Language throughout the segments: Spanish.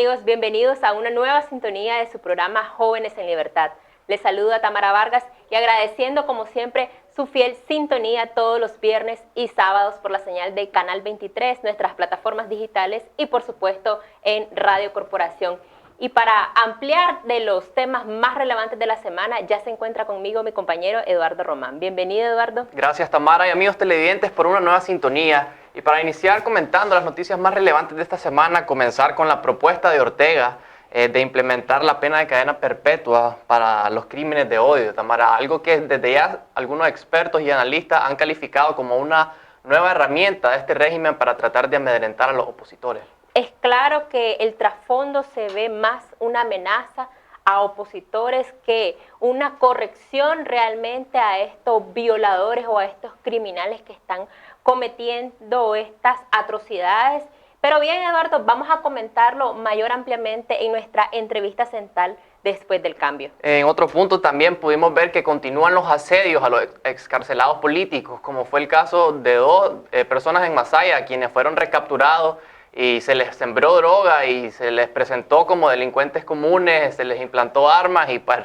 amigos, bienvenidos a una nueva sintonía de su programa Jóvenes en Libertad. Les saluda Tamara Vargas y agradeciendo como siempre su fiel sintonía todos los viernes y sábados por la señal de Canal 23, nuestras plataformas digitales y por supuesto en Radio Corporación. Y para ampliar de los temas más relevantes de la semana, ya se encuentra conmigo mi compañero Eduardo Román. Bienvenido, Eduardo. Gracias, Tamara, y amigos televidentes por una nueva sintonía. Y para iniciar comentando las noticias más relevantes de esta semana, comenzar con la propuesta de Ortega de implementar la pena de cadena perpetua para los crímenes de odio, Tamara, algo que desde ya algunos expertos y analistas han calificado como una nueva herramienta de este régimen para tratar de amedrentar a los opositores. Es claro que el trasfondo se ve más una amenaza a opositores que una corrección realmente a estos violadores o a estos criminales que están cometiendo estas atrocidades. Pero bien, Eduardo, vamos a comentarlo mayor ampliamente en nuestra entrevista central después del cambio. En otro punto también pudimos ver que continúan los asedios a los excarcelados políticos, como fue el caso de dos personas en Masaya, quienes fueron recapturados y se les sembró droga y se les presentó como delincuentes comunes, se les implantó armas y pues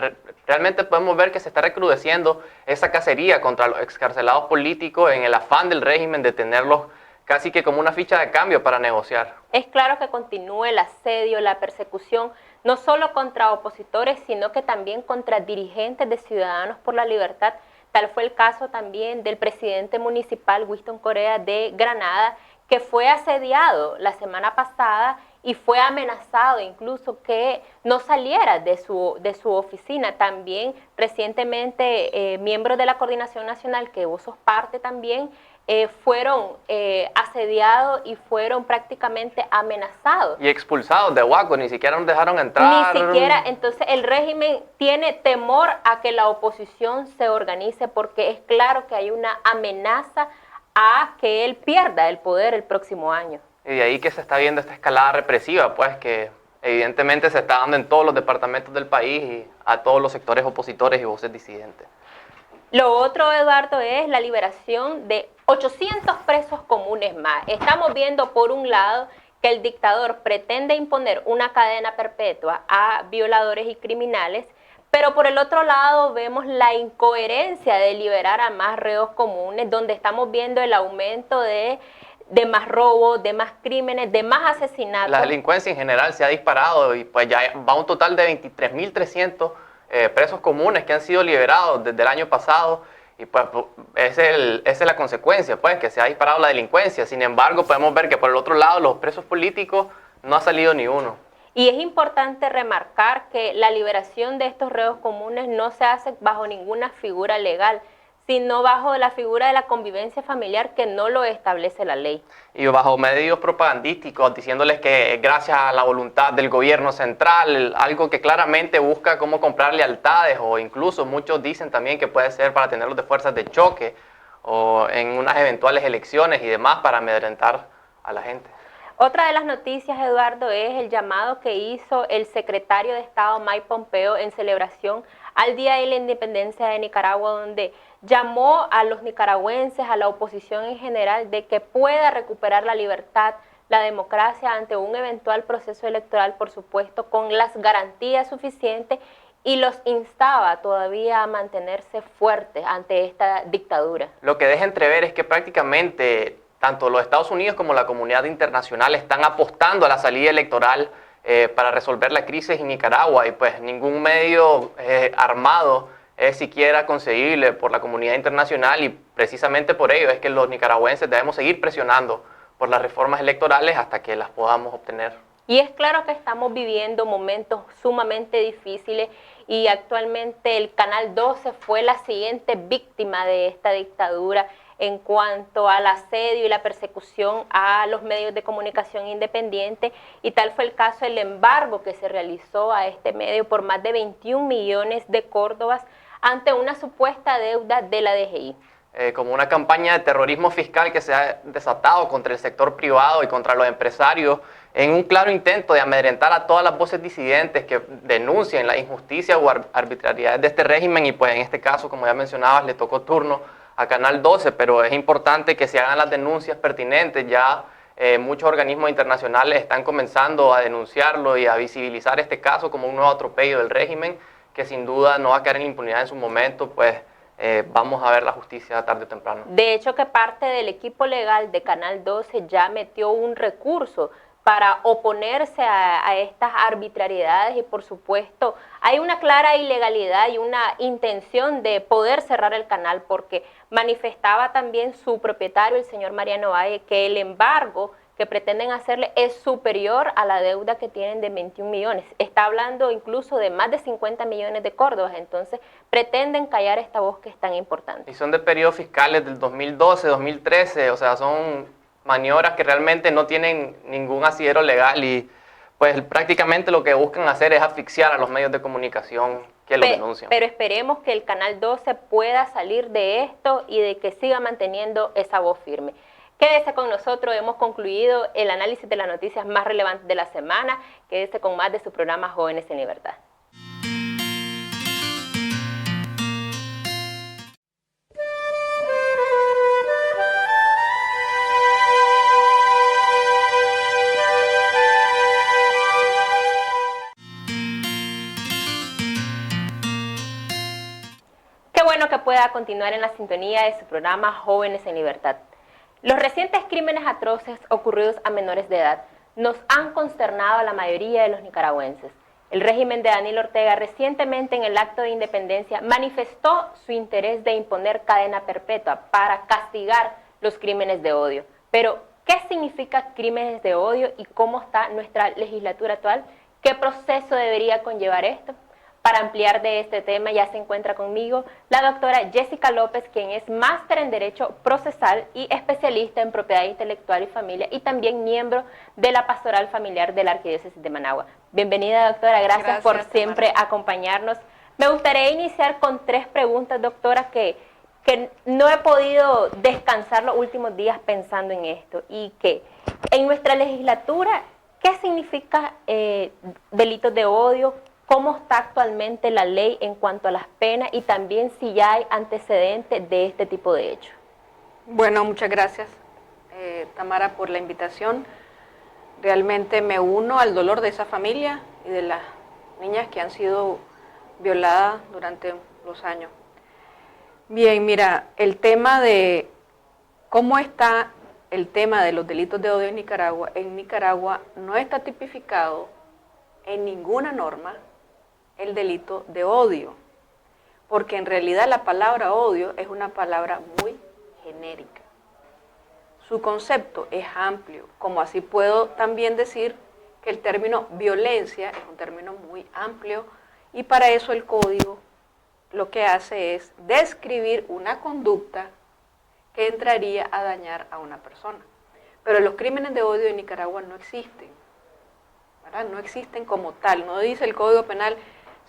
realmente podemos ver que se está recrudeciendo esa cacería contra los excarcelados políticos en el afán del régimen de tenerlos casi que como una ficha de cambio para negociar. Es claro que continúa el asedio, la persecución, no solo contra opositores, sino que también contra dirigentes de Ciudadanos por la Libertad. Tal fue el caso también del presidente municipal Winston Corea de Granada, que fue asediado la semana pasada y fue amenazado incluso que no saliera de su oficina. También recientemente miembros de la Coordinación Nacional, que vos sos parte también, fueron asediados y fueron prácticamente amenazados. Y expulsados de Huaco, ni siquiera nos dejaron entrar. Ni siquiera, entonces el régimen tiene temor a que la oposición se organice porque es claro que hay una amenaza a que él pierda el poder el próximo año. Y de ahí que se está viendo esta escalada represiva, pues que evidentemente se está dando en todos los departamentos del país y a todos los sectores opositores y voces disidentes. Lo otro, Eduardo, es la liberación de 800 presos comunes más. Estamos viendo, por un lado, que el dictador pretende imponer una cadena perpetua a violadores y criminales, pero por el otro lado vemos la incoherencia de liberar a más reos comunes, donde estamos viendo el aumento de más robos, de más crímenes, de más asesinatos. La delincuencia en general se ha disparado y pues ya va a un total de 23.300 presos comunes que han sido liberados desde el año pasado y pues esa es la consecuencia, pues que se ha disparado la delincuencia. Sin embargo, podemos ver que por el otro lado los presos políticos no ha salido ni uno. Y es importante remarcar que la liberación de estos reos comunes no se hace bajo ninguna figura legal, sino bajo la figura de la convivencia familiar que no lo establece la ley. Y bajo medios propagandísticos, diciéndoles que gracias a la voluntad del gobierno central, algo que claramente busca cómo comprar lealtades, o incluso muchos dicen también que puede ser para tenerlos de fuerzas de choque, o en unas eventuales elecciones y demás para amedrentar a la gente. Otra de las noticias, Eduardo, es el llamado que hizo el secretario de Estado Mike Pompeo en celebración al Día de la Independencia de Nicaragua, donde llamó a los nicaragüenses, a la oposición en general, de que pueda recuperar la libertad, la democracia ante un eventual proceso electoral, por supuesto, con las garantías suficientes, y los instaba todavía a mantenerse fuertes ante esta dictadura. Lo que deja entrever es que prácticamente tanto los Estados Unidos como la comunidad internacional están apostando a la salida electoral para resolver la crisis en Nicaragua y pues ningún medio armado es siquiera conseguible por la comunidad internacional y precisamente por ello es que los nicaragüenses debemos seguir presionando por las reformas electorales hasta que las podamos obtener. Y es claro que estamos viviendo momentos sumamente difíciles y actualmente el Canal 12 fue la siguiente víctima de esta dictadura en cuanto al asedio y la persecución a los medios de comunicación independientes, y tal fue el caso del embargo que se realizó a este medio por más de 21 millones de córdobas ante una supuesta deuda de la DGI. Como una campaña de terrorismo fiscal que se ha desatado contra el sector privado y contra los empresarios en un claro intento de amedrentar a todas las voces disidentes que denuncien la injusticia o arbitrariedad de este régimen y pues en este caso, como ya mencionabas, le tocó turno a Canal 12, pero es importante que se hagan las denuncias pertinentes. Ya Muchos organismos internacionales están comenzando a denunciarlo y a visibilizar este caso como un nuevo atropello del régimen, que sin duda no va a caer en la impunidad en su momento, pues vamos a ver la justicia tarde o temprano. De hecho, que parte del equipo legal de Canal 12 ya metió un recurso para oponerse a estas arbitrariedades y, por supuesto, hay una clara ilegalidad y una intención de poder cerrar el canal, porque manifestaba también su propietario, el señor Mariano Valle, que el embargo que pretenden hacerle es superior a la deuda que tienen de 21 millones. Está hablando incluso de más de 50 millones de córdobas, entonces pretenden callar esta voz que es tan importante. Y son de periodos fiscales del 2012, 2013, o sea, son maniobras que realmente no tienen ningún asidero legal y pues prácticamente lo que buscan hacer es asfixiar a los medios de comunicación que lo denuncian. Pero esperemos que el Canal 12 pueda salir de esto y de que siga manteniendo esa voz firme. Quédese con nosotros, hemos concluido el análisis de las noticias más relevantes de la semana. Quédese con más de su programa Jóvenes en Libertad. Qué bueno que pueda continuar en la sintonía de su programa Jóvenes en Libertad. Los recientes crímenes atroces ocurridos a menores de edad nos han consternado a la mayoría de los nicaragüenses. El régimen de Daniel Ortega recientemente en el acto de independencia manifestó su interés de imponer cadena perpetua para castigar los crímenes de odio. Pero, ¿qué significa crímenes de odio y cómo está nuestra legislatura actual? ¿Qué proceso debería conllevar esto? Para ampliar de este tema ya se encuentra conmigo la doctora Jessica López, quien es máster en Derecho Procesal y especialista en Propiedad Intelectual y Familia y también miembro de la Pastoral Familiar de la Arquidiócesis de Managua. Bienvenida, doctora, gracias por siempre acompañarnos. Me gustaría iniciar con 3 preguntas, doctora, que no he podido descansar los últimos días pensando en esto y que en nuestra legislatura, ¿qué significa delitos de odio? ¿Cómo está actualmente la ley en cuanto a las penas y también si ya hay antecedentes de este tipo de hechos? Bueno, muchas gracias, Tamara, por la invitación. Realmente me uno al dolor de esa familia y de las niñas que han sido violadas durante los años. Bien, mira, el tema de cómo está el tema de los delitos de odio en Nicaragua no está tipificado en ninguna norma el delito de odio, porque en realidad la palabra odio es una palabra muy genérica. Su concepto es amplio, como así puedo también decir que el término violencia es un término muy amplio y para eso el código lo que hace es describir una conducta que entraría a dañar a una persona. Pero los crímenes de odio en Nicaragua no existen, ¿verdad? No existen como tal, no dice el Código Penal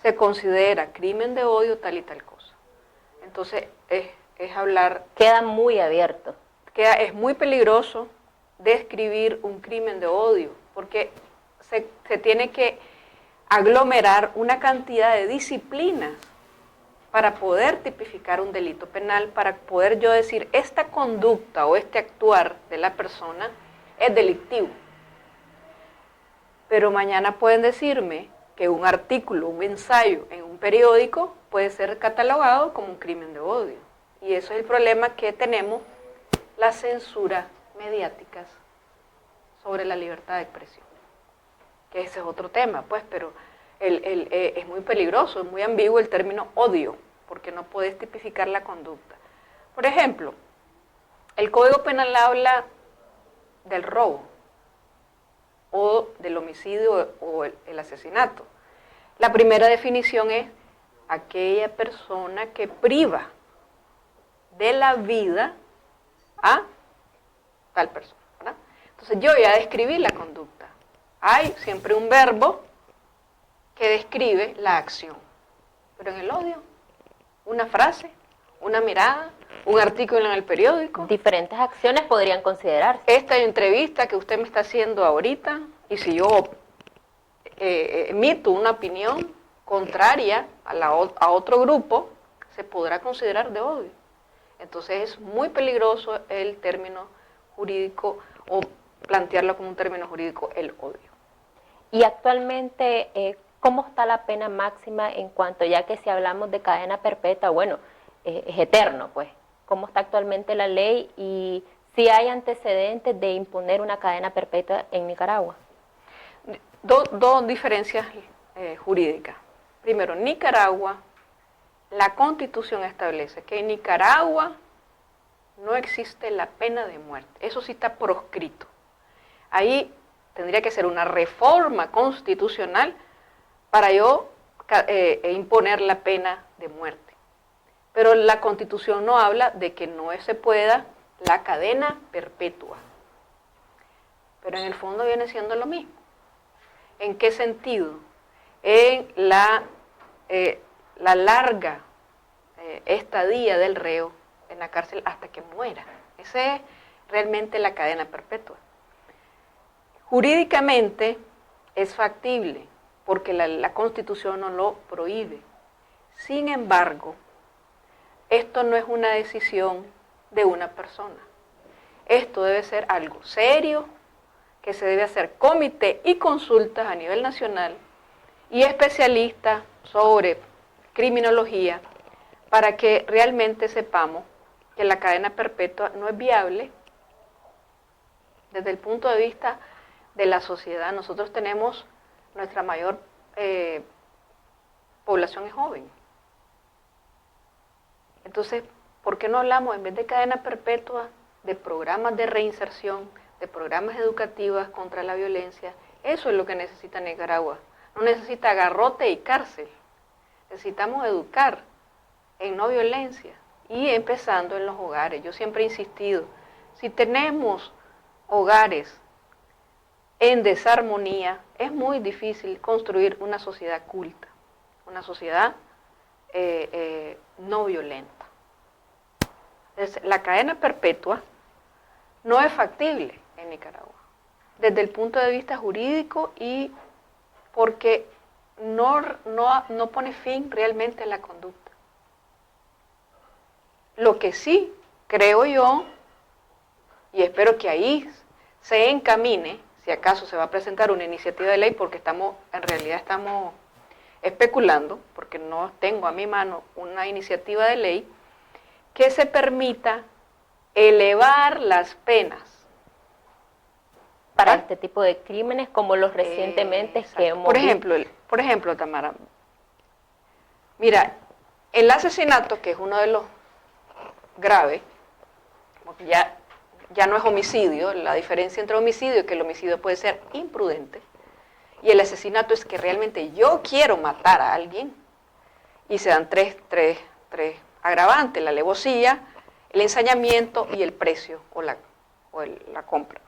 se considera crimen de odio tal y tal cosa. Entonces es hablar... Queda muy abierto. Es muy peligroso describir un crimen de odio, porque se tiene que aglomerar una cantidad de disciplinas para poder tipificar un delito penal, para poder yo decir esta conducta o este actuar de la persona es delictivo. Pero mañana pueden decirme que un artículo, un ensayo en un periódico puede ser catalogado como un crimen de odio. Y eso es el problema que tenemos, la censura mediáticas sobre la libertad de expresión. Que ese es otro tema, pues, pero es muy peligroso, es muy ambiguo el término odio, porque no puedes tipificar la conducta. Por ejemplo, el Código Penal habla del robo, o del homicidio o el asesinato. La primera definición es aquella persona que priva de la vida a tal persona, ¿verdad? Entonces yo ya describí la conducta. Hay siempre un verbo que describe la acción. Pero en el odio, una frase, una mirada, un artículo en el periódico. Diferentes acciones podrían considerarse. Esta entrevista que usted me está haciendo ahorita, y si yo emito una opinión contraria a otro grupo, se podrá considerar de odio. Entonces es muy peligroso el término jurídico o plantearlo como un término jurídico, el odio. Y actualmente, ¿cómo está la pena máxima en cuanto, ya que si hablamos de cadena perpetua, bueno, es eterno, pues? ¿Cómo está actualmente la ley y si hay antecedentes de imponer una cadena perpetua en Nicaragua? Dos diferencias jurídicas. Primero, Nicaragua, la Constitución establece que en Nicaragua no existe la pena de muerte. Eso sí está proscrito. Ahí tendría que ser una reforma constitucional para yo imponer la pena de muerte. Pero la Constitución no habla de que no se pueda la cadena perpetua. Pero en el fondo viene siendo lo mismo. ¿En qué sentido? En la larga estadía del reo en la cárcel hasta que muera. Esa es realmente la cadena perpetua. Jurídicamente es factible porque la Constitución no lo prohíbe. Sin embargo, esto no es una decisión de una persona. Esto debe ser algo serio, que se debe hacer comité y consultas a nivel nacional y especialistas sobre criminología para que realmente sepamos que la cadena perpetua no es viable desde el punto de vista de la sociedad. Nosotros tenemos, nuestra mayor población es joven. Entonces, ¿por qué no hablamos en vez de cadena perpetua de programas de reinserción, de programas educativos contra la violencia? Eso es lo que necesita Nicaragua. No necesita garrote y cárcel. Necesitamos educar en no violencia y empezando en los hogares. Yo siempre he insistido, si tenemos hogares en desarmonía, es muy difícil construir una sociedad culta, una sociedad no violenta. Entonces, la cadena perpetua no es factible en Nicaragua, desde el punto de vista jurídico y porque no pone fin realmente a la conducta. Lo que sí creo yo, y espero que ahí se encamine, si acaso se va a presentar una iniciativa de ley, porque en realidad estamos especulando, porque no tengo a mi mano una iniciativa de ley, que se permita elevar las penas para este tipo de crímenes como los recientemente que hemos visto. Por ejemplo, Tamara, mira, el asesinato, que es uno de los graves, porque ya no es homicidio, la diferencia entre homicidio es que el homicidio puede ser imprudente, y el asesinato es que realmente yo quiero matar a alguien, y se dan tres agravantes: la alevosía, el ensañamiento y el precio o la compra.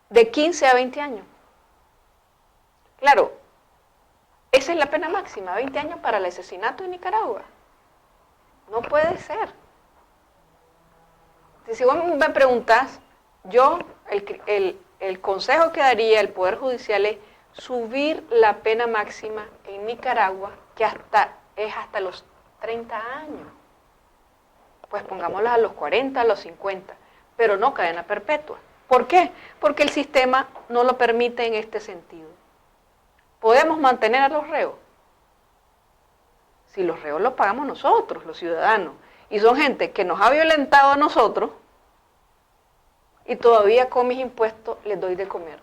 De 15 a 20 años. Claro, esa es la pena máxima, 20 años para el asesinato en Nicaragua. No puede ser. Si vos me preguntás, yo el consejo que daría el Poder Judicial es subir la pena máxima en Nicaragua, que es hasta los 30 años. Pues pongámosla a los 40, a los 50, pero no cadena perpetua. ¿Por qué? Porque el sistema no lo permite en este sentido. ¿Podemos mantener a los reos? Si los reos los pagamos nosotros, los ciudadanos, y son gente que nos ha violentado a nosotros, y todavía con mis impuestos les doy de comer.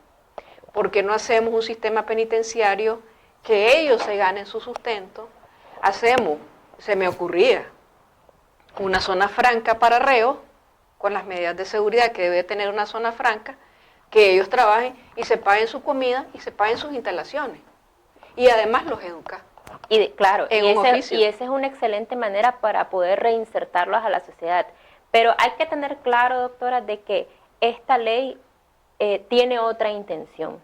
¿Por qué no hacemos un sistema penitenciario que ellos se ganen su sustento? Se me ocurría, una zona franca para reos, con las medidas de seguridad que debe tener una zona franca, que ellos trabajen y se paguen su comida y se paguen sus instalaciones. Y además los educa. Y claro, y esa es una excelente manera para poder reinsertarlos a la sociedad. Pero hay que tener claro, doctora, de que esta ley tiene otra intención.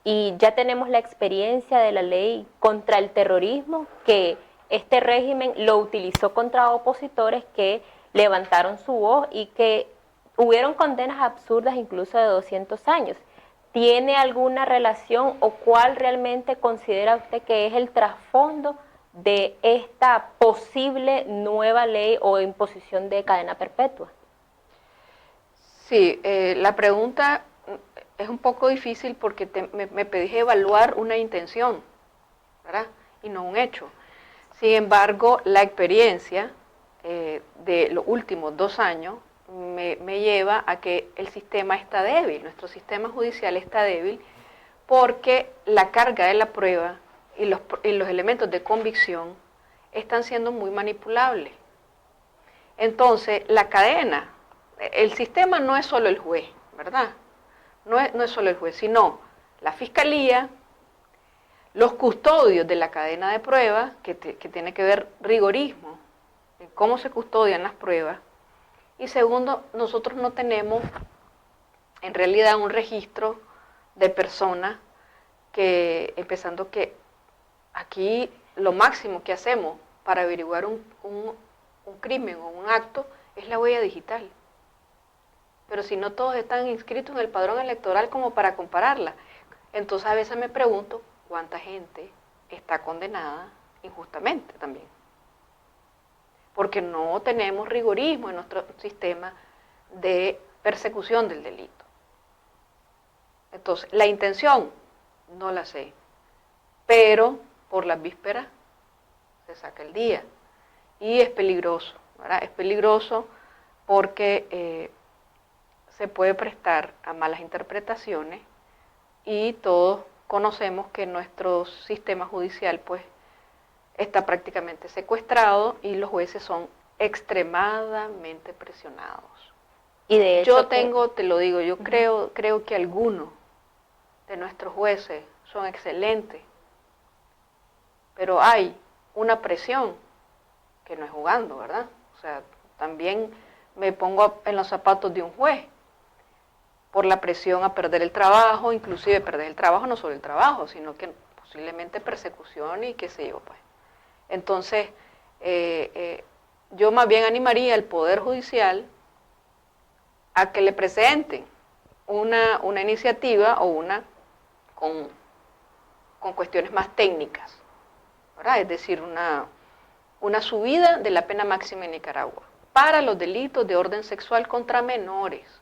Y ya tenemos la experiencia de la ley contra el terrorismo, que este régimen lo utilizó contra opositores que levantaron su voz y que hubieron condenas absurdas incluso de 200 años. ¿Tiene alguna relación o cuál realmente considera usted que es el trasfondo de esta posible nueva ley o imposición de cadena perpetua? Sí, la pregunta es un poco difícil porque me pedís evaluar una intención, ¿verdad? Y no un hecho. Sin embargo, la experiencia de los últimos 2 años me lleva a que el sistema está débil, nuestro sistema judicial está débil porque la carga de la prueba y los elementos de convicción están siendo muy manipulables. Entonces, la cadena, el sistema no es solo el juez, ¿verdad? No es solo el juez, sino la fiscalía, los custodios de la cadena de pruebas, que tiene que ver rigorismo, en cómo se custodian las pruebas. Y segundo, nosotros no tenemos en realidad un registro de personas que, empezando que aquí lo máximo que hacemos para averiguar un crimen o un acto es la huella digital. Pero si no todos están inscritos en el padrón electoral como para compararla, entonces a veces me pregunto cuánta gente está condenada injustamente también. Porque no tenemos rigorismo en nuestro sistema de persecución del delito. Entonces, la intención no la sé, pero por las vísperas se saca el día. Y es peligroso, ¿verdad? Es peligroso porque se puede prestar a malas interpretaciones y todos conocemos que nuestro sistema judicial pues está prácticamente secuestrado y los jueces son extremadamente presionados. Y de hecho te lo digo, yo creo que algunos de nuestros jueces son excelentes, pero hay una presión que no es jugando, ¿verdad? O sea, también me pongo en los zapatos de un juez por la presión a perder el trabajo, inclusive perder el trabajo, no solo el trabajo, sino que posiblemente persecución y qué sé yo, pues. Entonces, yo más bien animaría al Poder Judicial a que le presenten una iniciativa o una con cuestiones más técnicas, ¿verdad? Es decir, una subida de la pena máxima en Nicaragua para los delitos de orden sexual contra menores.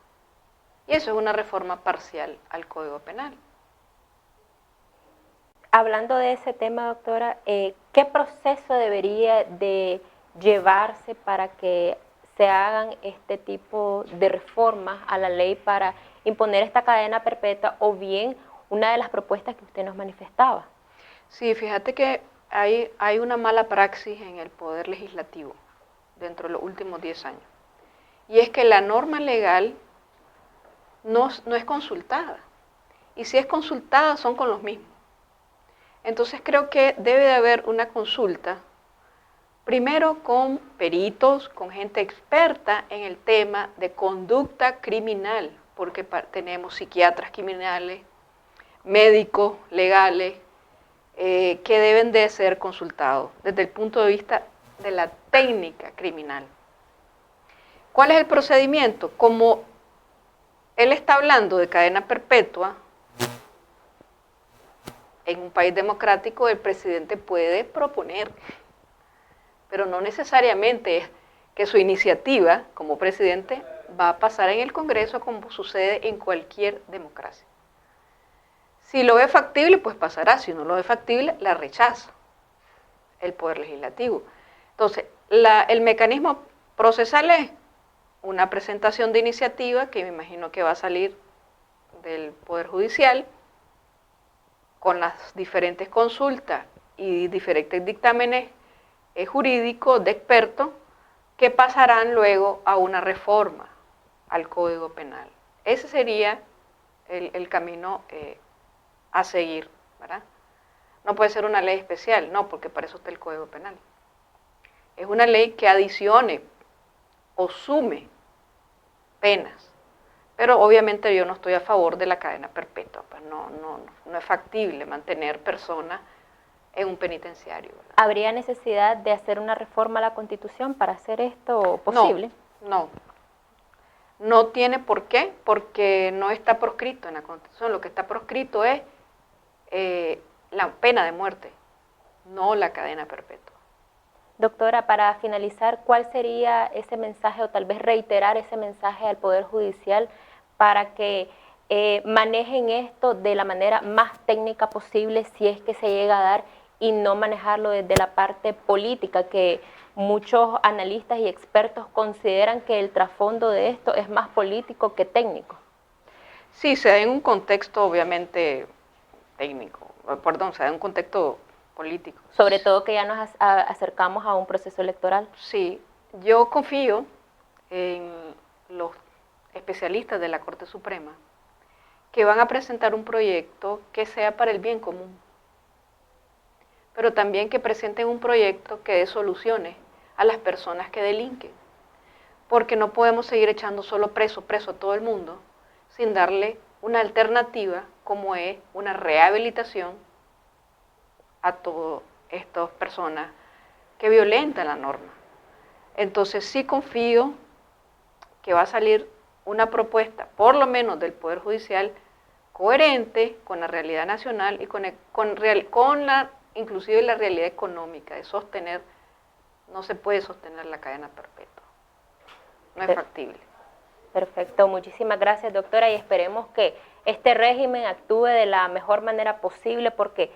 Y eso es una reforma parcial al Código Penal. Hablando de ese tema, doctora, ¿qué proceso debería de llevarse para que se hagan este tipo de reformas a la ley para imponer esta cadena perpetua o bien una de las propuestas que usted nos manifestaba? Sí, fíjate que hay una mala praxis en el Poder Legislativo dentro de los últimos 10 años. Y es que la norma legal no es consultada. Y si es consultada, son con los mismos. Entonces creo que debe de haber una consulta, primero con peritos, con gente experta en el tema de conducta criminal, porque tenemos psiquiatras criminales, médicos legales, que deben de ser consultados desde el punto de vista de la técnica criminal. ¿Cuál es el procedimiento? Como él está hablando de cadena perpetua, en un país democrático el presidente puede proponer, pero no necesariamente es que su iniciativa como presidente va a pasar en el Congreso como sucede en cualquier democracia. Si lo ve factible, pues pasará. Si no lo ve factible, la rechaza el Poder Legislativo. Entonces, el mecanismo procesal es una presentación de iniciativa que me imagino que va a salir del Poder Judicial con las diferentes consultas y diferentes dictámenes jurídicos de expertos que pasarán luego a una reforma al Código Penal. Ese sería el camino a seguir, ¿verdad? No puede ser una ley especial, no, porque para eso está el Código Penal. Es una ley que adicione o sume penas, pero obviamente yo no estoy a favor de la cadena perpetua, pues no es factible mantener personas en un penitenciario, ¿verdad? ¿Habría necesidad de hacer una reforma a la Constitución para hacer esto posible? No tiene por qué, porque no está proscrito en la Constitución. Lo que está proscrito es la pena de muerte, no la cadena perpetua. Doctora, para finalizar, ¿cuál sería ese mensaje o tal vez reiterar ese mensaje al Poder Judicial para que manejen esto de la manera más técnica posible si es que se llega a dar y no manejarlo desde la parte política, que muchos analistas y expertos consideran que el trasfondo de esto es más político que técnico? Sí, se da en un contexto obviamente técnico, perdón, se da en un contexto político. Sobre todo que ya nos acercamos a un proceso electoral. Sí, yo confío en los especialistas de la Corte Suprema que van a presentar un proyecto que sea para el bien común, pero también que presenten un proyecto que dé soluciones a las personas que delinquen, porque no podemos seguir echando solo preso a todo el mundo sin darle una alternativa como es una rehabilitación a todas estas personas que violentan la norma. Entonces sí confío que va a salir una propuesta, por lo menos del Poder Judicial, coherente con la realidad nacional y inclusive la realidad económica de sostener. No se puede sostener la cadena perpetua, no es factible. Perfecto, muchísimas gracias, doctora, y esperemos que este régimen actúe de la mejor manera posible, porque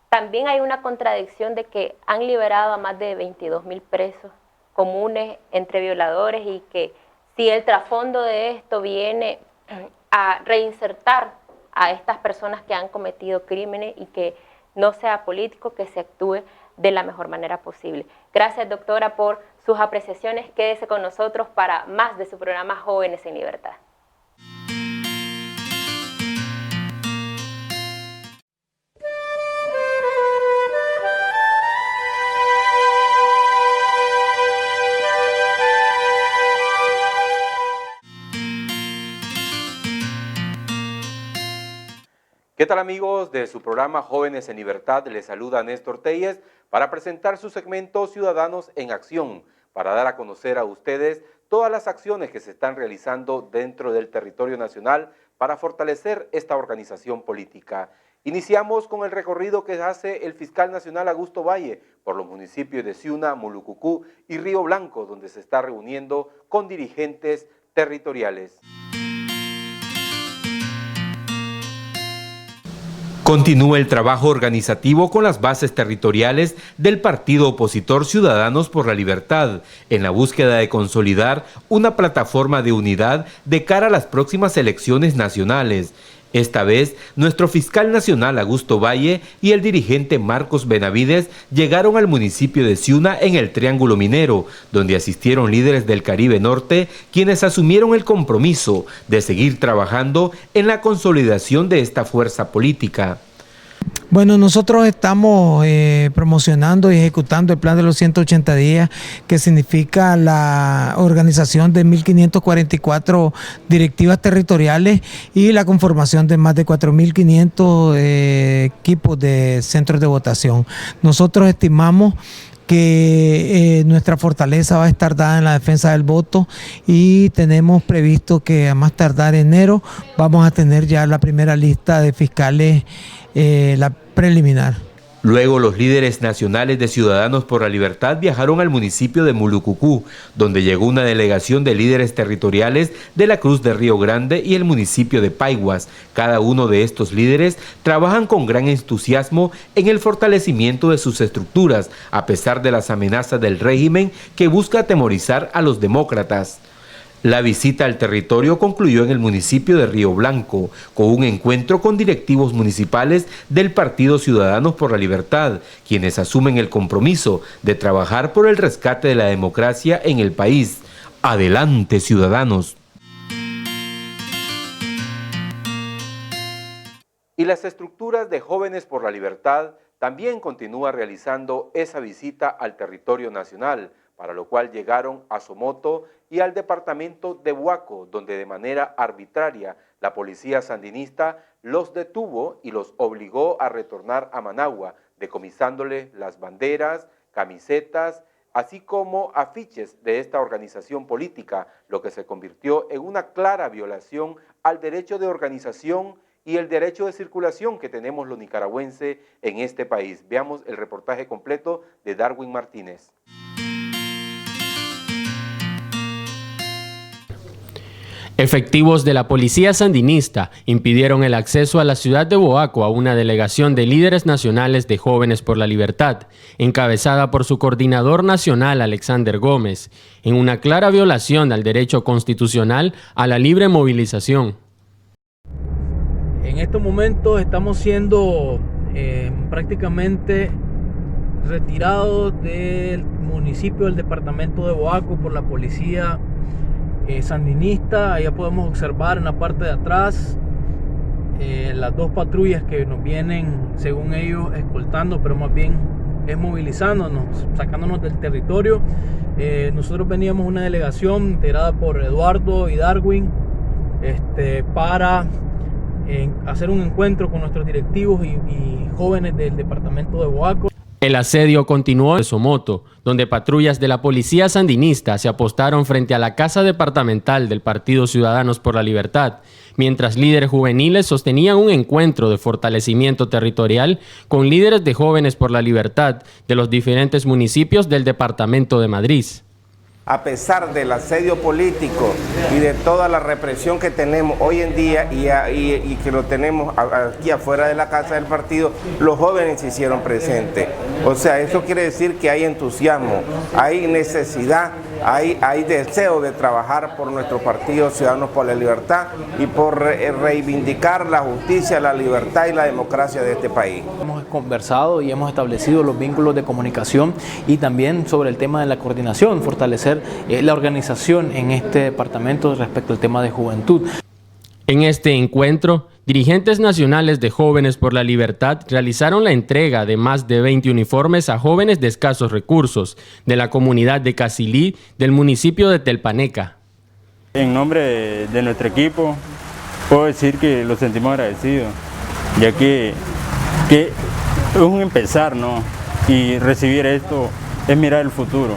también hay una contradicción de que han liberado a más de 22.000 presos comunes entre violadores, y que si el trasfondo de esto viene a reinsertar a estas personas que han cometido crímenes y que no sea político, que se actúe de la mejor manera posible. Gracias, doctora, por sus apreciaciones. Quédese con nosotros para más de su programa Jóvenes en Libertad. ¿Qué tal, amigos de su programa Jóvenes en Libertad? Les saluda Néstor Telles para presentar su segmento Ciudadanos en Acción, para dar a conocer a ustedes todas las acciones que se están realizando dentro del territorio nacional para fortalecer esta organización política. Iniciamos con el recorrido que hace el fiscal nacional Augusto Valle por los municipios de Ciuna, Mulucucú y Río Blanco, donde se está reuniendo con dirigentes territoriales. Continúa el trabajo organizativo con las bases territoriales del partido opositor Ciudadanos por la Libertad, en la búsqueda de consolidar una plataforma de unidad de cara a las próximas elecciones nacionales. Esta vez, nuestro fiscal nacional Augusto Valle y el dirigente Marcos Benavides llegaron al municipio de Ciuna en el Triángulo Minero, donde asistieron líderes del Caribe Norte, quienes asumieron el compromiso de seguir trabajando en la consolidación de esta fuerza política. Bueno, nosotros estamos promocionando y ejecutando el plan de los 180 días, que significa la organización de 1.544 directivas territoriales y la conformación de más de 4.500 equipos de centros de votación. Nosotros estimamos que nuestra fortaleza va a estar dada en la defensa del voto, y tenemos previsto que a más tardar enero vamos a tener ya la primera lista de fiscales, la preliminar. Luego, los líderes nacionales de Ciudadanos por la Libertad viajaron al municipio de Mulucucú, donde llegó una delegación de líderes territoriales de la Cruz de Río Grande y el municipio de Paiguas. Cada uno de estos líderes trabajan con gran entusiasmo en el fortalecimiento de sus estructuras, a pesar de las amenazas del régimen que busca atemorizar a los demócratas. La visita al territorio concluyó en el municipio de Río Blanco, con un encuentro con directivos municipales del Partido Ciudadanos por la Libertad, quienes asumen el compromiso de trabajar por el rescate de la democracia en el país. Adelante, ciudadanos. Y las estructuras de Jóvenes por la Libertad también continúan realizando esa visita al territorio nacional, para lo cual llegaron a Somoto y al departamento de Huaco, donde de manera arbitraria la policía sandinista los detuvo y los obligó a retornar a Managua, decomisándole las banderas, camisetas, así como afiches de esta organización política, lo que se convirtió en una clara violación al derecho de organización y el derecho de circulación que tenemos los nicaragüenses en este país. Veamos el reportaje completo de Darwin Martínez. Efectivos de la policía sandinista impidieron el acceso a la ciudad de Boaco a una delegación de líderes nacionales de Jóvenes por la Libertad, encabezada por su coordinador nacional Alexander Gómez, en una clara violación al derecho constitucional a la libre movilización. En estos momentos estamos siendo prácticamente retirados del municipio del departamento de Boaco por la policía sandinista. Allá podemos observar en la parte de atrás las dos patrullas que nos vienen, según ellos, escoltando, pero más bien es movilizándonos, sacándonos del territorio. Nosotros veníamos una delegación integrada por Eduardo y Darwin para hacer un encuentro con nuestros directivos y jóvenes del departamento de Boaco. El asedio continuó en Somoto, donde patrullas de la policía sandinista se apostaron frente a la casa departamental del Partido Ciudadanos por la Libertad, mientras líderes juveniles sostenían un encuentro de fortalecimiento territorial con líderes de Jóvenes por la Libertad de los diferentes municipios del departamento de Madrid. A pesar del asedio político y de toda la represión que tenemos hoy en día y que lo tenemos aquí afuera de la casa del partido, los jóvenes se hicieron presentes. O sea, eso quiere decir que hay entusiasmo, hay necesidad, hay deseo de trabajar por nuestro partido Ciudadanos por la Libertad y por reivindicar la justicia, la libertad y la democracia de este país. Hemos conversado y hemos establecido los vínculos de comunicación y también sobre el tema de la coordinación, fortalecer la organización en este departamento respecto al tema de juventud. En este encuentro, dirigentes nacionales de Jóvenes por la Libertad realizaron la entrega de más de 20 uniformes a jóvenes de escasos recursos de la comunidad de Casilí del municipio de Telpaneca. En nombre de nuestro equipo, puedo decir que los sentimos agradecidos, ya que es un empezar, ¿no? Y recibir esto es mirar el futuro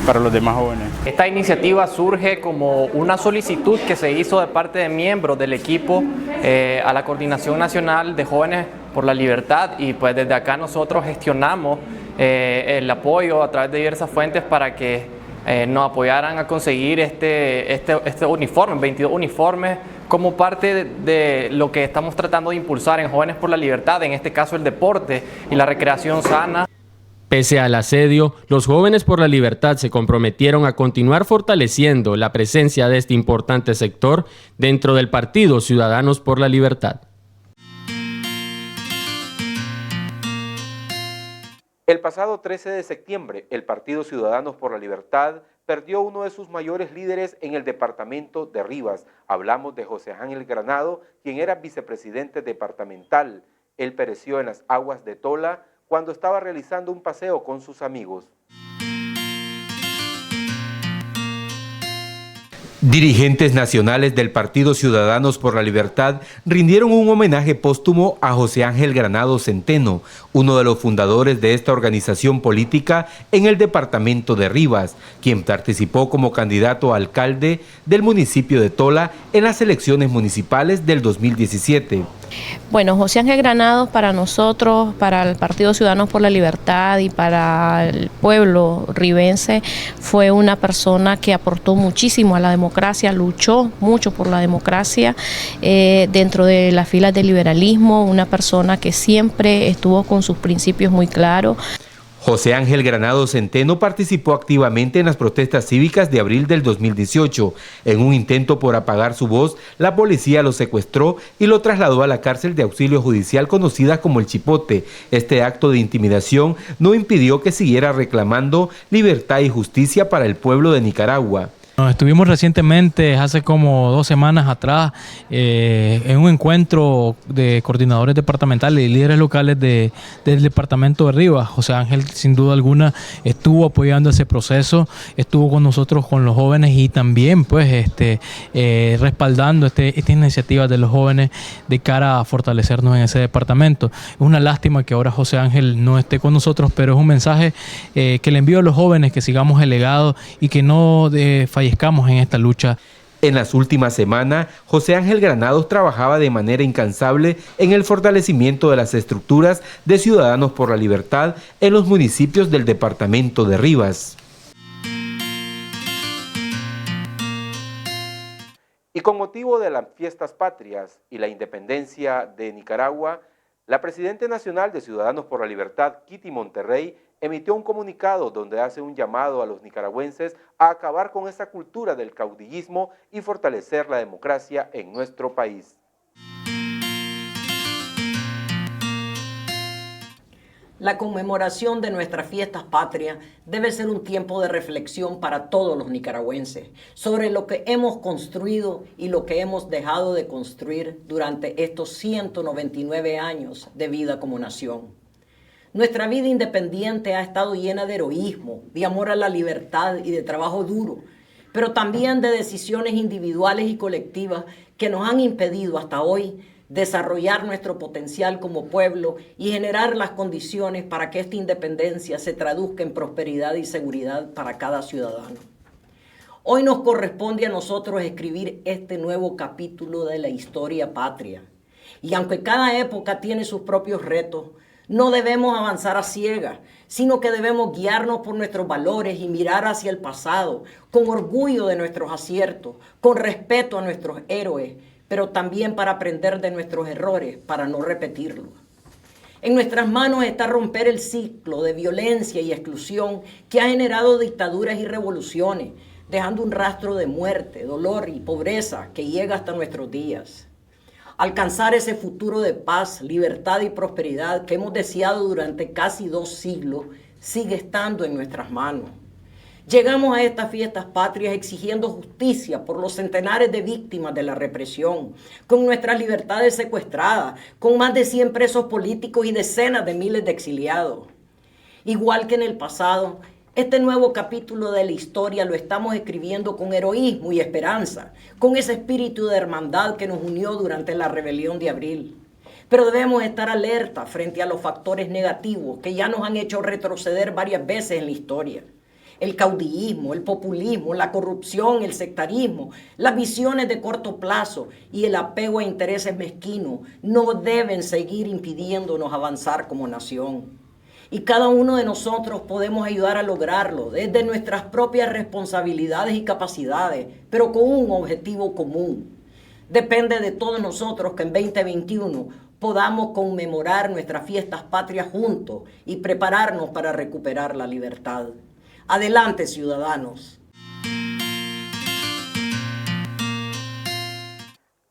para los demás jóvenes. Esta iniciativa surge como una solicitud que se hizo de parte de miembros del equipo a la Coordinación Nacional de Jóvenes por la Libertad, y pues desde acá nosotros gestionamos el apoyo a través de diversas fuentes para que nos apoyaran a conseguir este uniforme, 22 uniformes, como parte de lo que estamos tratando de impulsar en Jóvenes por la Libertad, en este caso el deporte y la recreación sana. Pese al asedio, los Jóvenes por la Libertad se comprometieron a continuar fortaleciendo la presencia de este importante sector dentro del Partido Ciudadanos por la Libertad. El pasado 13 de septiembre, el Partido Ciudadanos por la Libertad perdió uno de sus mayores líderes en el departamento de Rivas. Hablamos de José Ángel Granado, quien era vicepresidente departamental. Él pereció en las aguas de Tola cuando estaba realizando un paseo con sus amigos. Dirigentes nacionales del Partido Ciudadanos por la Libertad rindieron un homenaje póstumo a José Ángel Granado Centeno, uno de los fundadores de esta organización política en el departamento de Rivas, quien participó como candidato a alcalde del municipio de Tola en las elecciones municipales del 2017. Bueno, José Ángel Granados para nosotros, para el Partido Ciudadanos por la Libertad y para el pueblo ribense, fue una persona que aportó muchísimo a la democracia, luchó mucho por la democracia dentro de las filas del liberalismo, una persona que siempre estuvo con sus principios muy claros. José Ángel Granado Centeno participó activamente en las protestas cívicas de abril del 2018. En un intento por apagar su voz, la policía lo secuestró y lo trasladó a la cárcel de auxilio judicial conocida como El Chipote. Este acto de intimidación no impidió que siguiera reclamando libertad y justicia para el pueblo de Nicaragua. Estuvimos recientemente, hace como 2 semanas atrás, en un encuentro de coordinadores departamentales y líderes locales del departamento de Rivas. José Ángel, sin duda alguna, estuvo apoyando ese proceso, estuvo con nosotros, con los jóvenes, y también pues respaldando esta iniciativa de los jóvenes de cara a fortalecernos en ese departamento. Es una lástima que ahora José Ángel no esté con nosotros, pero es un mensaje que le envío a los jóvenes, que sigamos el legado y que no fallezcamos en esta lucha. En las últimas semanas, José Ángel Granados trabajaba de manera incansable en el fortalecimiento de las estructuras de Ciudadanos por la Libertad en los municipios del departamento de Rivas. Y con con motivo de las fiestas patrias y la independencia de Nicaragua, la Presidenta Nacional de Ciudadanos por la Libertad, Kitty Monterrey, emitió un comunicado donde hace un llamado a los nicaragüenses a acabar con esta cultura del caudillismo y fortalecer la democracia en nuestro país. La conmemoración de nuestras fiestas patrias debe ser un tiempo de reflexión para todos los nicaragüenses sobre lo que hemos construido y lo que hemos dejado de construir durante estos 199 años de vida como nación. Nuestra vida independiente ha estado llena de heroísmo, de amor a la libertad y de trabajo duro, pero también de decisiones individuales y colectivas que nos han impedido hasta hoy desarrollar nuestro potencial como pueblo y generar las condiciones para que esta independencia se traduzca en prosperidad y seguridad para cada ciudadano. Hoy nos corresponde a nosotros escribir este nuevo capítulo de la historia patria. Y aunque cada época tiene sus propios retos, no debemos avanzar a ciegas, sino que debemos guiarnos por nuestros valores y mirar hacia el pasado, con orgullo de nuestros aciertos, con respeto a nuestros héroes, pero también para aprender de nuestros errores, para no repetirlos. En nuestras manos está romper el ciclo de violencia y exclusión que ha generado dictaduras y revoluciones, dejando un rastro de muerte, dolor y pobreza que llega hasta nuestros días. Alcanzar ese futuro de paz, libertad y prosperidad que hemos deseado durante casi 2 siglos sigue estando en nuestras manos. Llegamos a estas fiestas patrias exigiendo justicia por los centenares de víctimas de la represión, con nuestras libertades secuestradas, con más de 100 presos políticos y decenas de miles de exiliados. Igual que en el pasado, este nuevo capítulo de la historia lo estamos escribiendo con heroísmo y esperanza, con ese espíritu de hermandad que nos unió durante la rebelión de abril. Pero debemos estar alerta frente a los factores negativos que ya nos han hecho retroceder varias veces en la historia. El caudillismo, el populismo, la corrupción, el sectarismo, las visiones de corto plazo y el apego a intereses mezquinos no deben seguir impidiéndonos avanzar como nación. Y cada uno de nosotros podemos ayudar a lograrlo desde nuestras propias responsabilidades y capacidades, pero con un objetivo común. Depende de todos nosotros que en 2021 podamos conmemorar nuestras fiestas patrias juntos y prepararnos para recuperar la libertad. Adelante, ciudadanos.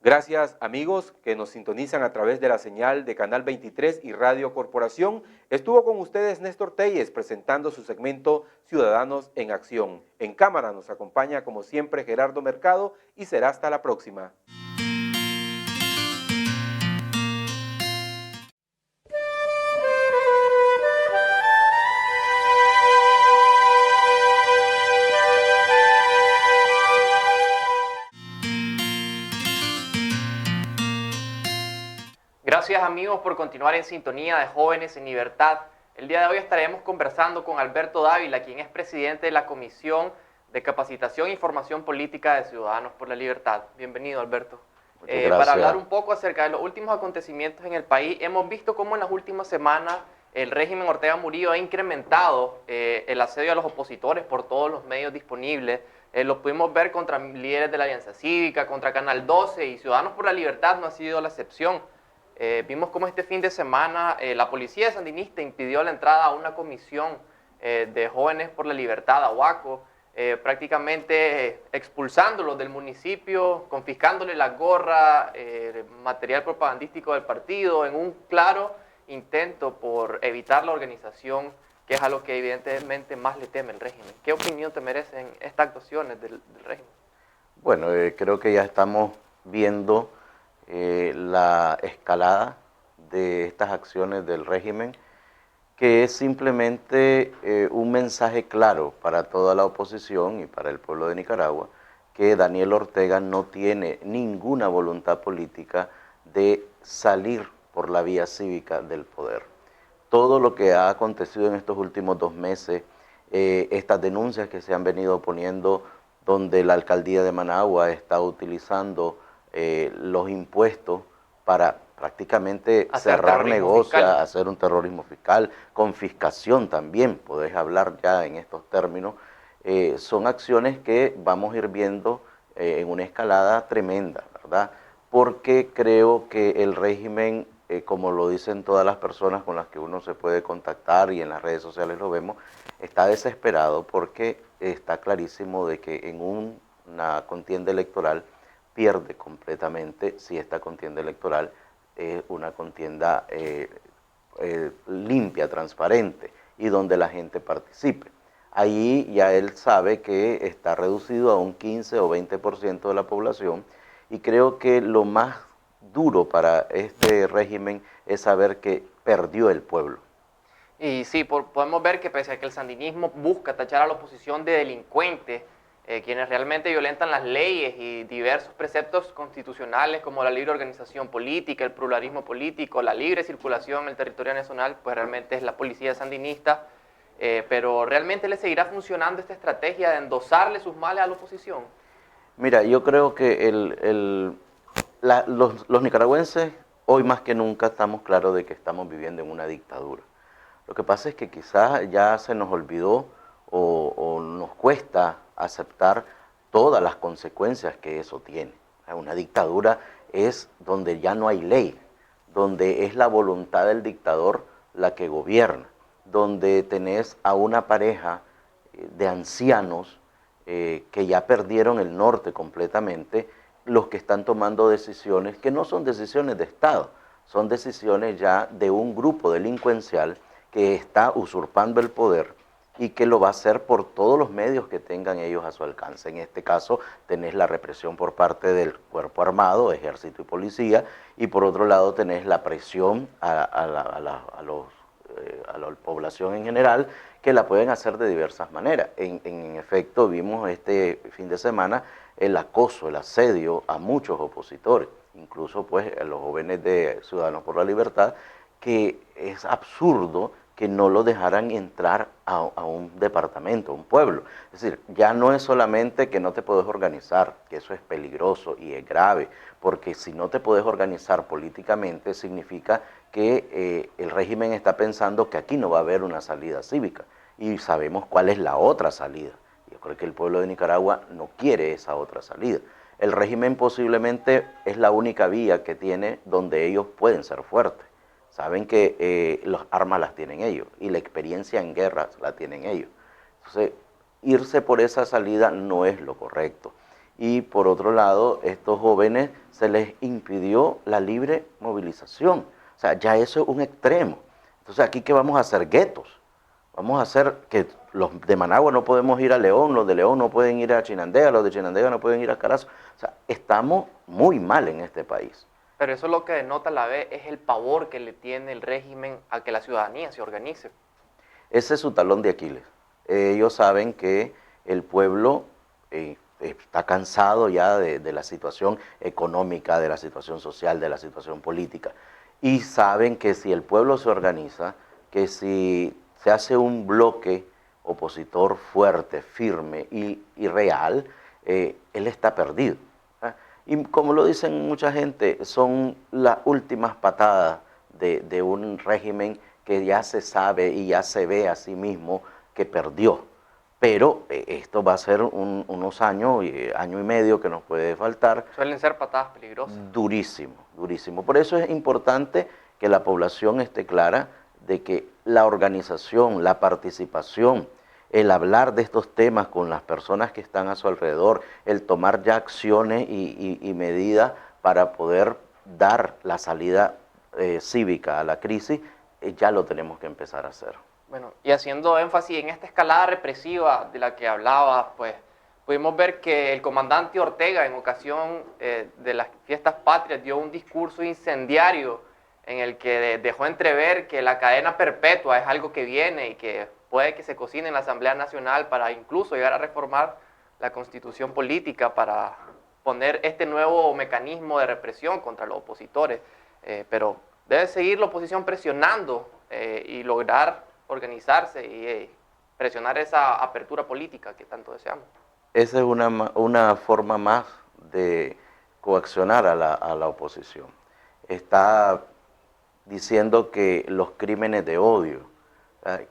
Gracias, amigos que nos sintonizan a través de la señal de Canal 23 y Radio Corporación. Estuvo con ustedes Néstor Telles presentando su segmento Ciudadanos en Acción. En cámara nos acompaña como siempre Gerardo Mercado y será hasta la próxima. Gracias amigos por continuar en sintonía de Jóvenes en Libertad. El día de hoy estaremos conversando con Alberto Dávila, quien es presidente de la Comisión de Capacitación y Formación Política de Ciudadanos por la Libertad. Bienvenido, Alberto. Para hablar un poco acerca de los últimos acontecimientos en el país, hemos visto cómo en las últimas semanas el régimen Ortega Murillo ha incrementado el asedio a los opositores por todos los medios disponibles. Lo pudimos ver contra líderes de la Alianza Cívica, contra Canal 12, y Ciudadanos por la Libertad no ha sido la excepción. Vimos cómo este fin de semana la policía sandinista impidió la entrada a una comisión de Jóvenes por la Libertad, a Huaco, prácticamente expulsándolos del municipio, confiscándole la gorra, material propagandístico del partido, en un claro intento por evitar la organización, que es a lo que evidentemente más le teme el régimen. ¿Qué opinión te merecen estas actuaciones del régimen? Bueno, creo que ya estamos viendo la escalada de estas acciones del régimen, que es simplemente un mensaje claro para toda la oposición y para el pueblo de Nicaragua, que Daniel Ortega no tiene ninguna voluntad política de salir por la vía cívica del poder. Todo lo que ha acontecido en estos últimos 2 meses, estas denuncias que se han venido poniendo, donde la alcaldía de Managua está utilizando los impuestos para prácticamente cerrar negocios, hacer un terrorismo fiscal, confiscación también, podés hablar ya en estos términos, son acciones que vamos a ir viendo en una escalada tremenda, ¿verdad? Porque creo que el régimen, como lo dicen todas las personas con las que uno se puede contactar y en las redes sociales lo vemos, está desesperado porque está clarísimo de que en una contienda electoral pierde completamente si esta contienda electoral es una contienda limpia, transparente y donde la gente participe. Ahí ya él sabe que está reducido a un 15 o 20% de la población y creo que lo más duro para este régimen es saber que perdió el pueblo. Y sí, podemos ver que pese a que el sandinismo busca tachar a la oposición de delincuentes, quienes realmente violentan las leyes y diversos preceptos constitucionales como la libre organización política, el pluralismo político, la libre circulación en el territorio nacional, pues realmente es la policía sandinista, pero ¿realmente le seguirá funcionando esta estrategia de endosarle sus males a la oposición? Mira, yo creo que los nicaragüenses hoy más que nunca estamos claros de que estamos viviendo en una dictadura. Lo que pasa es que quizás ya se nos olvidó o nos cuesta aceptar todas las consecuencias que eso tiene. Una dictadura es donde ya no hay ley, donde es la voluntad del dictador la que gobierna, donde tenés a una pareja de ancianos que ya perdieron el norte completamente, los que están tomando decisiones que no son decisiones de Estado, son decisiones ya de un grupo delincuencial que está usurpando el poder y que lo va a hacer por todos los medios que tengan ellos a su alcance. En este caso tenés la represión por parte del cuerpo armado, ejército y policía, y por otro lado tenés la presión a la población en general, que la pueden hacer de diversas maneras. En efecto, vimos este fin de semana el acoso, el asedio a muchos opositores, incluso pues a los jóvenes de Ciudadanos por la Libertad, que es absurdo que no lo dejaran entrar a un departamento, a un pueblo. Es decir, ya no es solamente que no te puedes organizar, que eso es peligroso y es grave, porque si no te puedes organizar políticamente significa que el régimen está pensando que aquí no va a haber una salida cívica y sabemos cuál es la otra salida. Yo creo que el pueblo de Nicaragua no quiere esa otra salida. El régimen posiblemente es la única vía que tiene donde ellos pueden ser fuertes. Saben que las armas las tienen ellos y la experiencia en guerras la tienen ellos. Entonces, irse por esa salida no es lo correcto. Y por otro lado, estos jóvenes se les impidió la libre movilización. O sea, ya eso es un extremo. Entonces, aquí ¿qué vamos a hacer? Guetos. Vamos a hacer que los de Managua no podemos ir a León, los de León no pueden ir a Chinandega, los de Chinandega no pueden ir a Carazo. O sea, estamos muy mal en este país. Pero eso lo que denota a la vez es el pavor que le tiene el régimen a que la ciudadanía se organice. Ese es su talón de Aquiles. Ellos saben que el pueblo está cansado ya de la situación económica, de la situación social, de la situación política. Y saben que si el pueblo se organiza, que si se hace un bloque opositor fuerte, firme y real, él está perdido. Y como lo dicen mucha gente, son las últimas patadas de un régimen que ya se sabe y ya se ve a sí mismo que perdió. Pero esto va a ser unos años, año y medio que nos puede faltar. Suelen ser patadas peligrosas. Durísimo, durísimo. Por eso es importante que la población esté clara de que la organización, la participación, el hablar de estos temas con las personas que están a su alrededor, el tomar ya acciones y medidas para poder dar la salida cívica a la crisis, ya lo tenemos que empezar a hacer. Bueno, y haciendo énfasis en esta escalada represiva de la que hablaba, pues pudimos ver que el comandante Ortega en ocasión de las fiestas patrias dio un discurso incendiario en el que dejó entrever que la cadena perpetua es algo que viene y que puede que se cocine en la Asamblea Nacional para incluso llegar a reformar la Constitución política para poner este nuevo mecanismo de represión contra los opositores. Pero debe seguir la oposición presionando y lograr organizarse y presionar esa apertura política que tanto deseamos. Esa es una forma más de coaccionar a la oposición. Está diciendo que los crímenes de odio,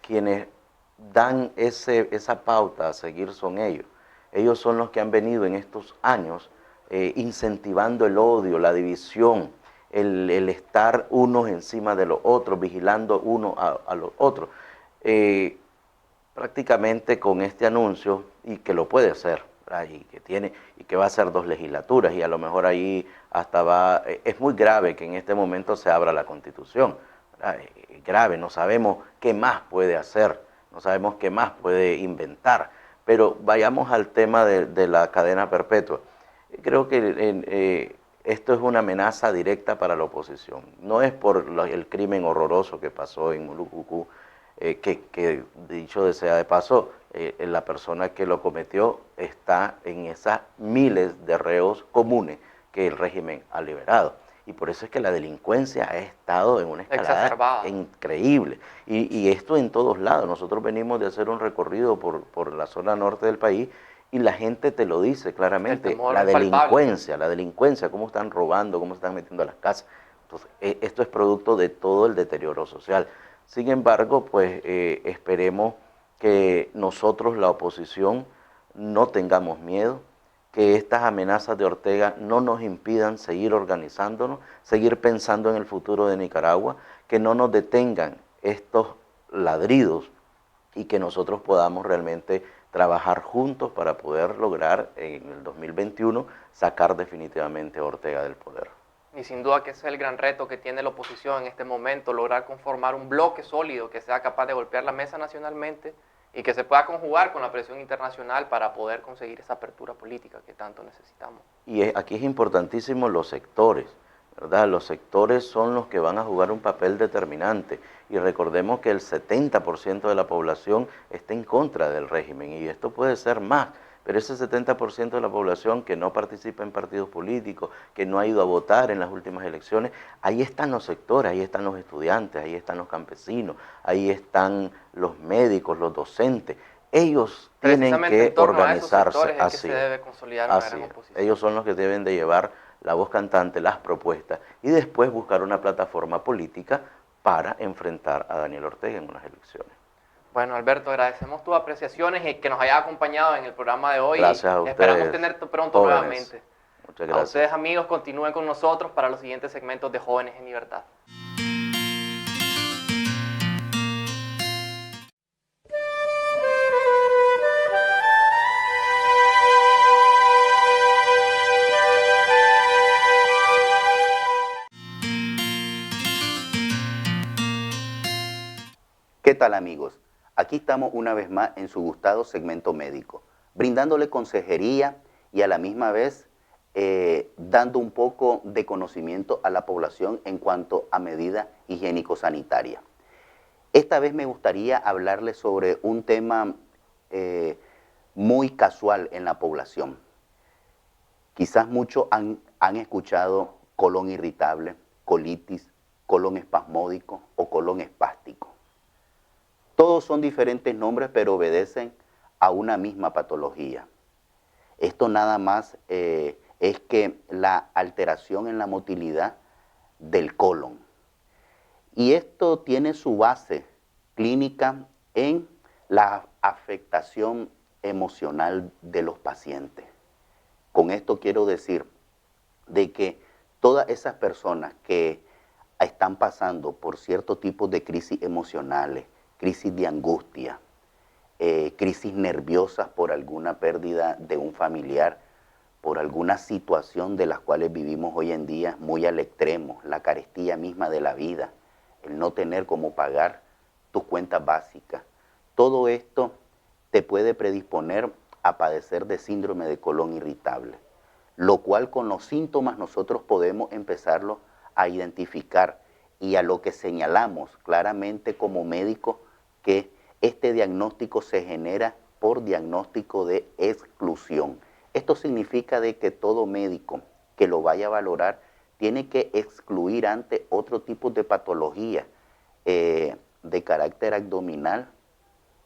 quienes dan esa pauta a seguir son ellos. Ellos son los que han venido en estos años incentivando el odio, la división, el estar unos encima de los otros, vigilando uno a los otros. Prácticamente con este anuncio, y que lo puede hacer, y que va a ser 2 legislaturas, y a lo mejor ahí hasta es muy grave que en este momento se abra la Constitución, es grave, no sabemos qué más puede hacer, no sabemos qué más puede inventar, pero vayamos al tema de la cadena perpetua. Creo que esto es una amenaza directa para la oposición, no es por el crimen horroroso que pasó en Mulucucú, que dicho sea de paso, la persona que lo cometió está en esas miles de reos comunes que el régimen ha liberado. Y por eso es que la delincuencia ha estado en una escalada increíble. Y esto en todos lados. Nosotros venimos de hacer un recorrido por la zona norte del país y la gente te lo dice claramente. La delincuencia, cómo están robando, cómo están metiendo a las casas. Entonces, esto es producto de todo el deterioro social. Sin embargo, pues esperemos que nosotros, la oposición, no tengamos miedo, que estas amenazas de Ortega no nos impidan seguir organizándonos, seguir pensando en el futuro de Nicaragua, que no nos detengan estos ladridos y que nosotros podamos realmente trabajar juntos para poder lograr en el 2021 sacar definitivamente a Ortega del poder. Y sin duda que ese es el gran reto que tiene la oposición en este momento, lograr conformar un bloque sólido que sea capaz de golpear la mesa nacionalmente y que se pueda conjugar con la presión internacional para poder conseguir esa apertura política que tanto necesitamos. Y aquí es importantísimo los sectores, ¿verdad? Los sectores son los que van a jugar un papel determinante y recordemos que el 70% de la población está en contra del régimen y esto puede ser más. Pero ese 70% de la población que no participa en partidos políticos, que no ha ido a votar en las últimas elecciones, ahí están los sectores, ahí están los estudiantes, ahí están los campesinos, ahí están los médicos, los docentes. Ellos tienen que organizarse así. Ellos son los que deben de llevar la voz cantante, las propuestas, y después buscar una plataforma política para enfrentar a Daniel Ortega en unas elecciones. Bueno, Alberto, agradecemos tus apreciaciones y que nos hayas acompañado en el programa de hoy. Gracias a ustedes. Esperamos tenerte pronto nuevamente. Muchas gracias. A ustedes, amigos, continúen con nosotros para los siguientes segmentos de Jóvenes en Libertad. ¿Qué tal, amigos? Aquí estamos una vez más en su gustado segmento médico, brindándole consejería y a la misma vez dando un poco de conocimiento a la población en cuanto a medidas higiénico-sanitarias. Esta vez me gustaría hablarles sobre un tema muy casual en la población. Quizás muchos han escuchado colon irritable, colitis, colon espasmódico o colon espástico. Todos son diferentes nombres, pero obedecen a una misma patología. Esto nada más es que la alteración en la motilidad del colon. Y esto tiene su base clínica en la afectación emocional de los pacientes. Con esto quiero decir de que todas esas personas que están pasando por ciertos tipos de crisis emocionales, crisis de angustia, crisis nerviosas por alguna pérdida de un familiar, por alguna situación de las cuales vivimos hoy en día muy al extremo, la carestía misma de la vida, el no tener cómo pagar tus cuentas básicas. Todo esto te puede predisponer a padecer de síndrome de colon irritable, lo cual con los síntomas nosotros podemos empezarlo a identificar y a lo que señalamos claramente como médicos que este diagnóstico se genera por diagnóstico de exclusión. Esto significa de que todo médico que lo vaya a valorar tiene que excluir ante otro tipo de patología de carácter abdominal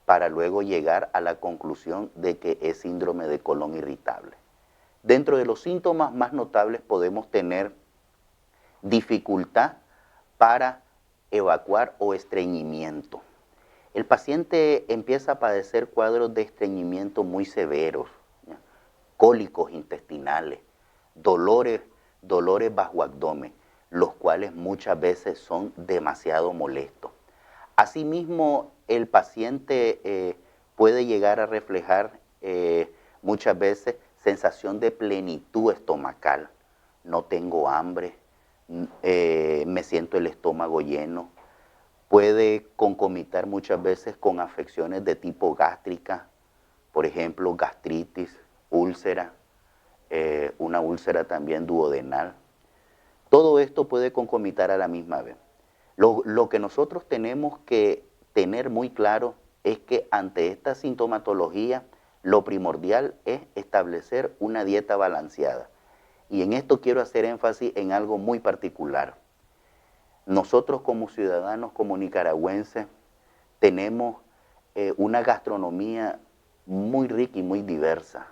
para luego llegar a la conclusión de que es síndrome de colon irritable. Dentro de los síntomas más notables podemos tener dificultad para evacuar o estreñimiento. El paciente empieza a padecer cuadros de estreñimiento muy severos, ¿ya? cólicos intestinales, dolores bajo abdomen, los cuales muchas veces son demasiado molestos. Asimismo, el paciente puede llegar a reflejar muchas veces sensación de plenitud estomacal. No tengo hambre, me siento el estómago lleno. Puede concomitar muchas veces con afecciones de tipo gástrica, por ejemplo, gastritis, úlcera, una úlcera también duodenal. Todo esto puede concomitar a la misma vez. Lo que nosotros tenemos que tener muy claro es que ante esta sintomatología, lo primordial es establecer una dieta balanceada. Y en esto quiero hacer énfasis en algo muy particular. Nosotros como ciudadanos, como nicaragüenses, tenemos una gastronomía muy rica y muy diversa.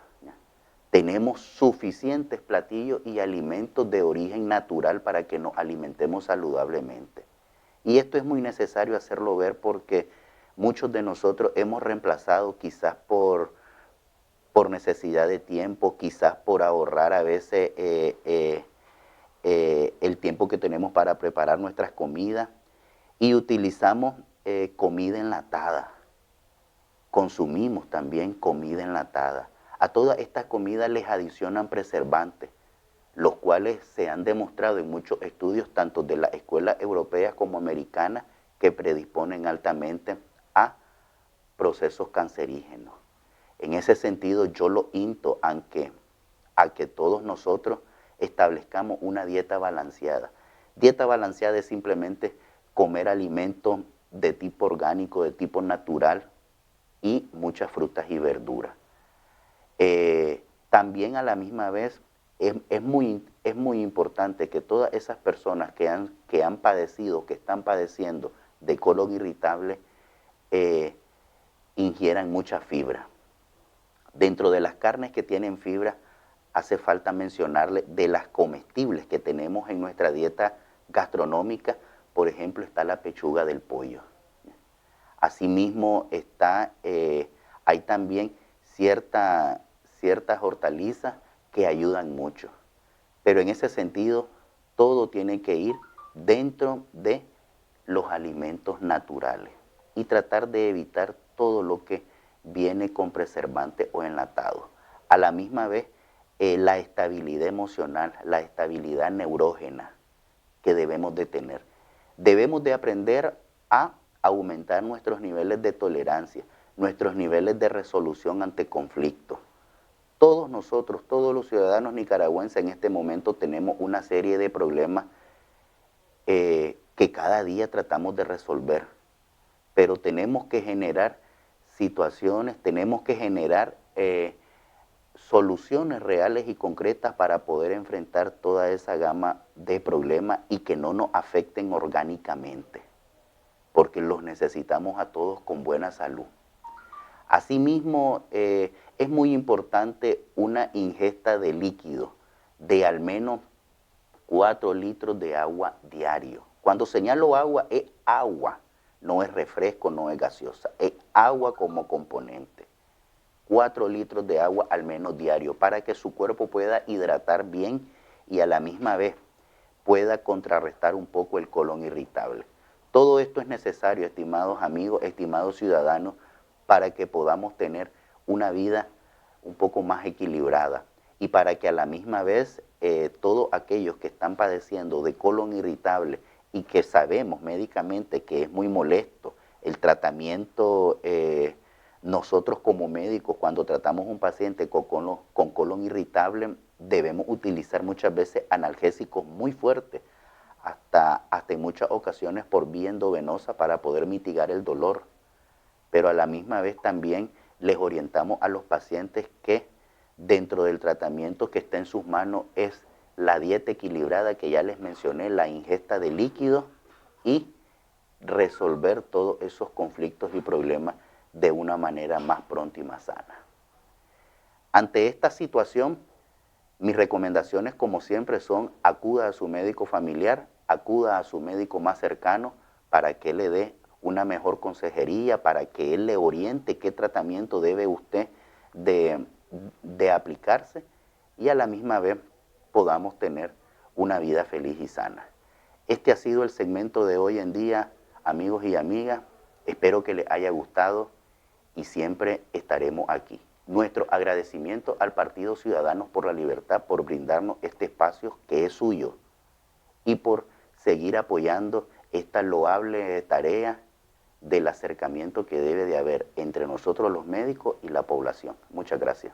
Tenemos suficientes platillos y alimentos de origen natural para que nos alimentemos saludablemente. Y esto es muy necesario hacerlo ver porque muchos de nosotros hemos reemplazado quizás por necesidad de tiempo, quizás por ahorrar a veces el tiempo que tenemos para preparar nuestras comidas y utilizamos comida enlatada. Consumimos también comida enlatada. A todas estas comidas les adicionan preservantes, los cuales se han demostrado en muchos estudios, tanto de las escuelas europeas como americanas, que predisponen altamente a procesos cancerígenos. En ese sentido, yo lo insto a que todos nosotros establezcamos una dieta balanceada. Dieta balanceada es simplemente comer alimentos de tipo orgánico, de tipo natural y muchas frutas y verduras. También a la misma vez es muy importante que todas esas personas que han padecido, que están padeciendo de colon irritable, ingieran mucha fibra. Dentro de las carnes que tienen fibra, hace falta mencionarle de las comestibles que tenemos en nuestra dieta gastronómica. Por ejemplo, está la pechuga del pollo. Asimismo, hay también ciertas hortalizas que ayudan mucho. Pero en ese sentido, todo tiene que ir dentro de los alimentos naturales y tratar de evitar todo lo que viene con preservantes o enlatados. A la misma vez, la estabilidad emocional, la estabilidad neurógena que debemos de tener. Debemos de aprender a aumentar nuestros niveles de tolerancia, nuestros niveles de resolución ante conflictos. Todos nosotros, todos los ciudadanos nicaragüenses en este momento tenemos una serie de problemas que cada día tratamos de resolver, pero tenemos que generar situaciones, tenemos que generar soluciones reales y concretas para poder enfrentar toda esa gama de problemas y que no nos afecten orgánicamente, porque los necesitamos a todos con buena salud. Asimismo, es muy importante una ingesta de líquido de al menos 4 litros de agua diario. Cuando señalo agua, es agua, no es refresco, no es gaseosa, es agua como componente. 4 litros de agua al menos diario para que su cuerpo pueda hidratar bien y a la misma vez pueda contrarrestar un poco el colon irritable. Todo esto es necesario, estimados amigos, estimados ciudadanos, para que podamos tener una vida un poco más equilibrada y para que a la misma vez todos aquellos que están padeciendo de colon irritable y que sabemos médicamente que es muy molesto el tratamiento, nosotros como médicos cuando tratamos un paciente con colon irritable debemos utilizar muchas veces analgésicos muy fuertes, hasta en muchas ocasiones por vía endovenosa para poder mitigar el dolor. Pero a la misma vez también les orientamos a los pacientes que dentro del tratamiento que está en sus manos es la dieta equilibrada que ya les mencioné, la ingesta de líquidos y resolver todos esos conflictos y problemas de una manera más pronta y más sana. Ante esta situación, mis recomendaciones como siempre son acuda a su médico familiar, acuda a su médico más cercano para que le dé una mejor consejería, para que él le oriente qué tratamiento debe usted de de aplicarse y a la misma vez podamos tener una vida feliz y sana. Este ha sido el segmento de hoy en día, amigos y amigas. Espero que les haya gustado y siempre estaremos aquí. Nuestro agradecimiento al Partido Ciudadanos por la Libertad por brindarnos este espacio que es suyo y por seguir apoyando esta loable tarea del acercamiento que debe de haber entre nosotros los médicos y la población. Muchas gracias.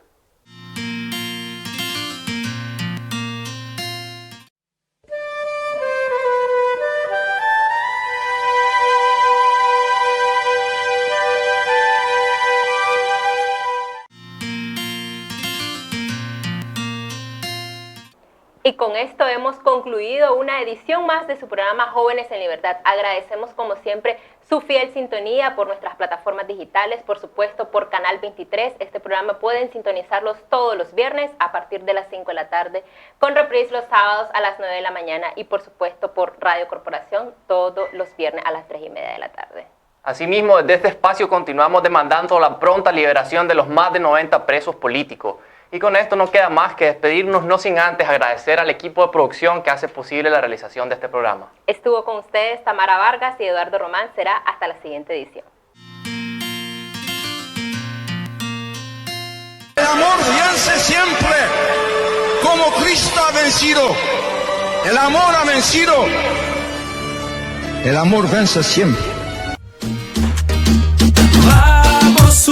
Y con esto hemos concluido una edición más de su programa Jóvenes en Libertad. Agradecemos como siempre su fiel sintonía por nuestras plataformas digitales, por supuesto por Canal 23. Este programa pueden sintonizarlos todos los viernes a partir de las 5 de la tarde, con reprise los sábados a las 9 de la mañana y por supuesto por Radio Corporación todos los viernes a las 3:30 de la tarde. Asimismo, desde este espacio continuamos demandando la pronta liberación de los más de 90 presos políticos. Y con esto no queda más que despedirnos, no sin antes agradecer al equipo de producción que hace posible la realización de este programa. Estuvo con ustedes Tamara Vargas y Eduardo Román. Será hasta la siguiente edición. El amor vence siempre, como Cristo ha vencido. El amor ha vencido. El amor vence siempre. Vamos,